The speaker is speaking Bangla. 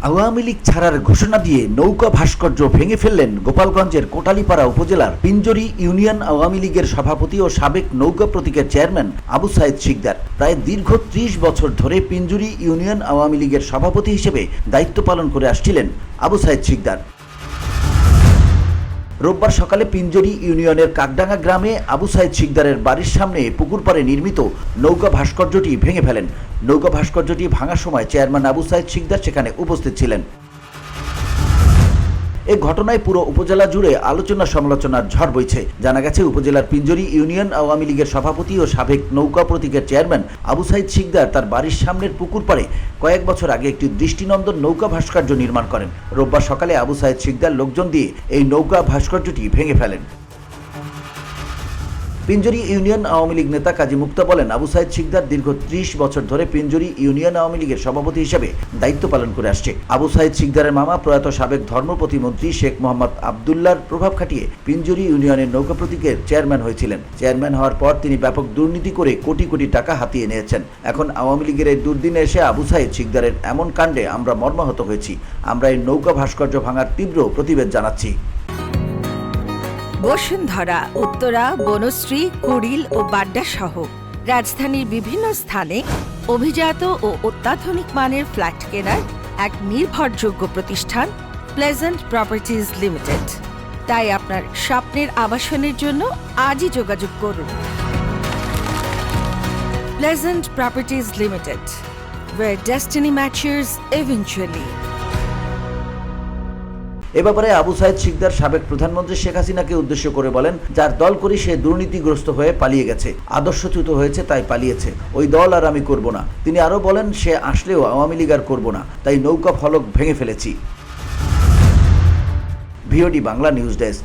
আওয়ামী লীগ ছাড়ার ঘোষণা দিয়ে নৌকা ভাস্কর্য ভেঙে ফেললেন গোপালগঞ্জের কোটালীপাড়া উপজেলার পিঞ্জরি ইউনিয়ন আওয়ামী লীগের সভাপতি ও সাবেক নৌকা প্রতীকের চেয়ারম্যান আবু সাইদ শিকদার। প্রায় দীর্ঘ ৩০ বছর ধরে পিঞ্জরি ইউনিয়ন আওয়ামী লীগের সভাপতি হিসেবে দায়িত্ব পালন করে আসছিলেন আবু সাইদ শিকদার। রোববার সকালে পিঞ্জরি ইউনিয়নের কাকডাঙ্গা গ্রামে আবু সাইদ শিকদারের বাড়ির সামনে পুকুর পাড়ে নির্মিত নৌকা ভাস্কর্যটি ভেঙে ফেলেন। নৌকা ভাস্কর্যটি ভাঙার সময় চেয়ারম্যান আবু সাইদ শিকদার সেখানে উপস্থিত ছিলেন। এ ঘটনায় পুরো উপজেলা জুড়ে আলোচনা সমালোচনার ঝড় বইছে। জানা গেছে, উপজেলার পিঞ্জরি ইউনিয়ন আওয়ামী লীগের সভাপতি ও সাবেক নৌকা প্রতীকের চেয়ারম্যান আবু সাইদ শিকদার তার বাড়ির সামনের পুকুর পাড়ে কয়েক বছর আগে একটি দৃষ্টিনন্দন নৌকা ভাস্কর্য নির্মাণ করেন। রোববার সকালে আবু সাইদ শিকদার লোকজন দিয়ে এই নৌকা ভাস্কর্যটি ভেঙে ফেলেন। পিঞ্জরি ইউনিয়ন আওয়ামী লীগ নেতা কাজী মুক্তা বলেন, আবু সাইদ শিকদার দীর্ঘ ৩০ বছর ধরে পিঞ্জরি ইউনিয়ন আওয়ামী লীগের সভাপতি হিসেবে দায়িত্ব পালন করে আসছে। আবু সাইদ শিকদারের মামা প্রয়াত সাবেক ধর্ম প্রতিমন্ত্রী শেখ মোহাম্মদ আবদুল্লাহর প্রভাব খাটিয়ে পিঞ্জরি ইউনিয়নের নৌকা প্রতীকের চেয়ারম্যান হয়েছিলেন। চেয়ারম্যান হওয়ার পর তিনি ব্যাপক দুর্নীতি করে কোটি কোটি টাকা হাতিয়ে নিয়েছেন। এখন আওয়ামী লীগের এই দুর্দিনে এসে আবু সাইদ শিকদারের এমন কাণ্ডে আমরা মর্মাহত হয়েছি। আমরা এই নৌকা ভাস্কর্য ভাঙার তীব্র প্রতিবাদ জানাচ্ছি। বসুন্ধরা, উত্তরা, বনশ্রী, কুড়িল ও বাড্ডা সহ রাজধানীর বিভিন্ন স্থানে অভিজাত ও অত্যাধুনিক মানের ফ্ল্যাট কেনার এক নির্ভরযোগ্য প্রতিষ্ঠান প্লেজেন্ট প্রপার্টিজ লিমিটেড। তাই আপনার স্বপ্নের আবাসনের জন্য আজই যোগাযোগ করুন। Pleasant properties limited, where destiny matches eventually. এ ব্যাপারে আবু সাইদ শিকদার সাবেক প্রধানমন্ত্রী শেখ হাসিনাকে উদ্দেশ্য করে বলেন, যার দল করি সে দুর্নীতিগ্রস্ত হয়ে পালিয়ে গেছে, আদর্শচ্যুত হয়েছে তাই পালিয়েছে, ওই দল আর আমি করব না। তিনি আরও বলেন, সে আসলেও আওয়ামী লীগ আর করব না, তাই নৌকা ফলক ভেঙে ফেলেছি। VOD Bangla news desk.